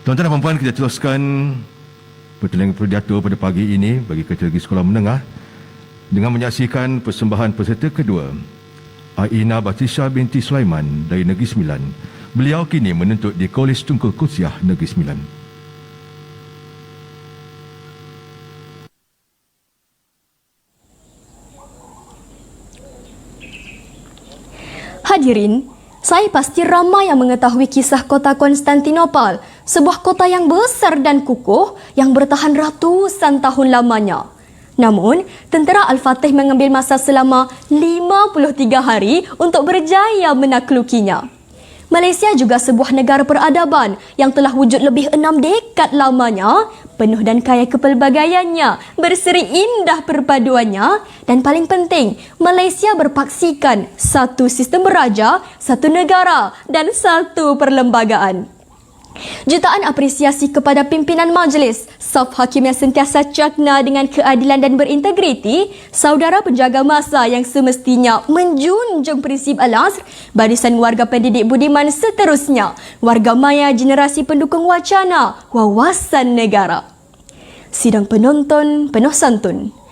Tuan-tuan dan puan-puan, kita teruskan pertandingan pidato pada pagi ini bagi kategori sekolah menengah dengan menyaksikan persembahan peserta kedua, Aina Batisha binti Sulaiman dari Negeri Sembilan. Beliau kini menuntut di Kolej Tunku Kusiah Negeri Sembilan. Hadirin, saya pasti ramai yang mengetahui kisah kota Konstantinopel, sebuah kota yang besar dan kukuh yang bertahan ratusan tahun lamanya. Namun, tentera Al-Fatih mengambil masa selama 53 hari untuk berjaya menaklukinya. Malaysia juga sebuah negara peradaban yang telah wujud lebih 6 dekad lamanya, penuh dan kaya kepelbagaiannya, berseri indah perpaduannya, dan paling penting, Malaysia berpaksikan satu sistem beraja, satu negara dan satu perlembagaan. Jutaan apresiasi kepada pimpinan majlis, staf hakim yang sentiasa cakna dengan keadilan dan berintegriti, saudara penjaga masa yang semestinya menjunjung prinsip Al-Asr, barisan warga pendidik budiman seterusnya, warga maya generasi pendukung wacana, wawasan negara. Sidang penonton penuh santun.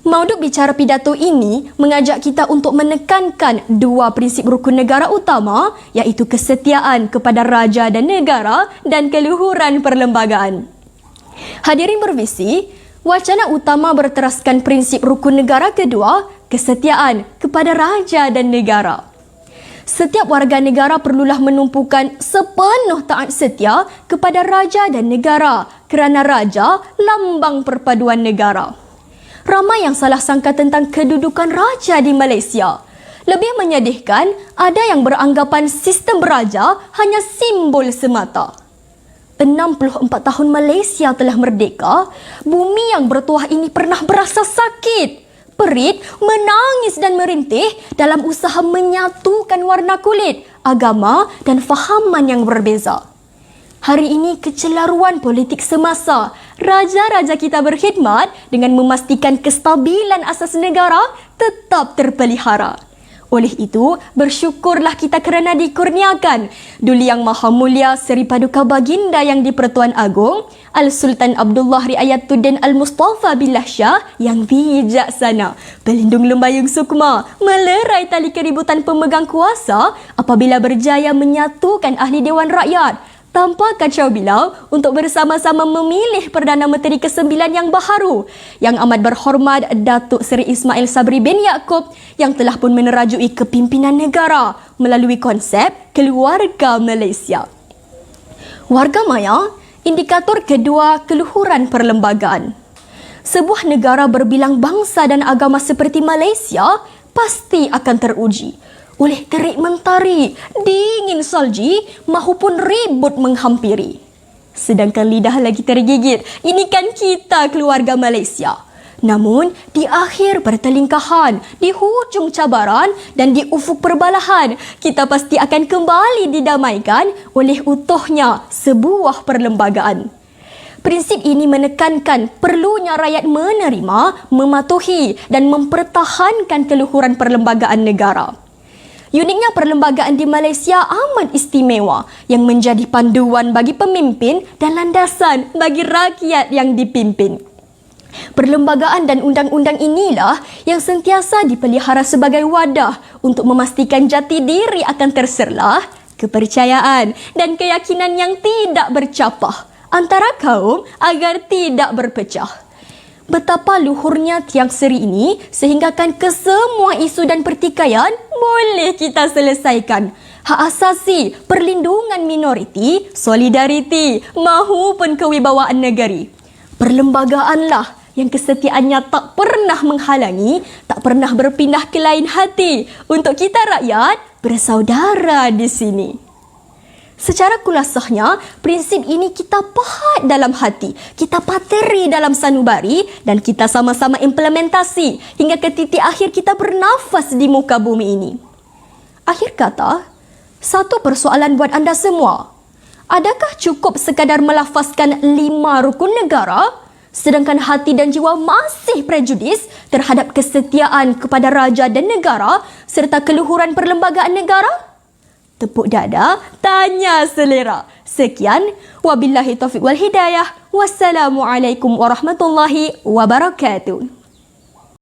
Mauduk bicara pidato ini mengajak kita untuk menekankan dua prinsip rukun negara utama, iaitu kesetiaan kepada raja dan negara dan keluhuran perlembagaan. Hadirin bervisi, wacana utama berteraskan prinsip rukun negara kedua, kesetiaan kepada raja dan negara. Setiap warga negara perlulah menumpukan sepenuh taat setia kepada raja dan negara kerana raja lambang perpaduan negara. Ramai yang salah sangka tentang kedudukan raja di Malaysia. Lebih menyedihkan, ada yang beranggapan sistem beraja hanya simbol semata. 64 tahun Malaysia telah merdeka, bumi yang bertuah ini pernah berasa sakit, perit, menangis dan merintih dalam usaha menyatukan warna kulit, agama dan fahaman yang berbeza. Hari ini kecelaruan politik semasa, raja-raja kita berkhidmat dengan memastikan kestabilan asas negara tetap terpelihara. Oleh itu, bersyukurlah kita kerana dikurniakan Duli Yang Maha Mulia Seri Paduka Baginda Yang di-Pertuan Agong Al-Sultan Abdullah Riayatuddin Al-Mustafa Billah Shah yang bijaksana, pelindung lembayung sukma, melerai tali keributan pemegang kuasa apabila berjaya menyatukan ahli Dewan Rakyat tanpa kacau bilau untuk bersama-sama memilih Perdana Menteri ke-9 yang baharu, Yang Amat Berhormat Datuk Seri Ismail Sabri bin Yaakob yang telah pun menerajui kepimpinan negara melalui konsep keluarga Malaysia. Warga maya, indikator kedua keluhuran perlembagaan. Sebuah negara berbilang bangsa dan agama seperti Malaysia pasti akan teruji oleh terik mentari, dingin salji mahupun ribut menghampiri. Sedangkan lidah lagi tergigit, ini kan kita keluarga Malaysia. Namun, di akhir pertelingkahan, di hujung cabaran dan di ufuk perbalahan, kita pasti akan kembali didamaikan oleh utuhnya sebuah perlembagaan. Prinsip ini menekankan perlunya rakyat menerima, mematuhi dan mempertahankan keluhuran perlembagaan negara. Uniknya perlembagaan di Malaysia amat istimewa yang menjadi panduan bagi pemimpin dan landasan bagi rakyat yang dipimpin. Perlembagaan dan undang-undang inilah yang sentiasa dipelihara sebagai wadah untuk memastikan jati diri akan terserlah, kepercayaan dan keyakinan yang tidak bercapah antara kaum agar tidak berpecah. Betapa luhurnya tiang seri ini sehinggakan kesemua isu dan pertikaian boleh kita selesaikan. Hak asasi, perlindungan minoriti, solidariti mahupun kewibawaan negeri. Perlembagaanlah yang kesetiaannya tak pernah menghalangi, tak pernah berpindah ke lain hati untuk kita rakyat bersaudara di sini. Secara kulasahnya, prinsip ini kita pahat dalam hati, kita pateri dalam sanubari dan kita sama-sama implementasi hingga ke titik akhir kita bernafas di muka bumi ini. Akhir kata, satu persoalan buat anda semua. Adakah cukup sekadar melafazkan 5 rukun negara, sedangkan hati dan jiwa masih prejudis terhadap kesetiaan kepada raja dan negara serta keluhuran perlembagaan negara? tepuk dada, tanya selera. Sekian, wabillahi taufiq wal hidayah. Wassalamualaikum warahmatullahi wabarakatuh.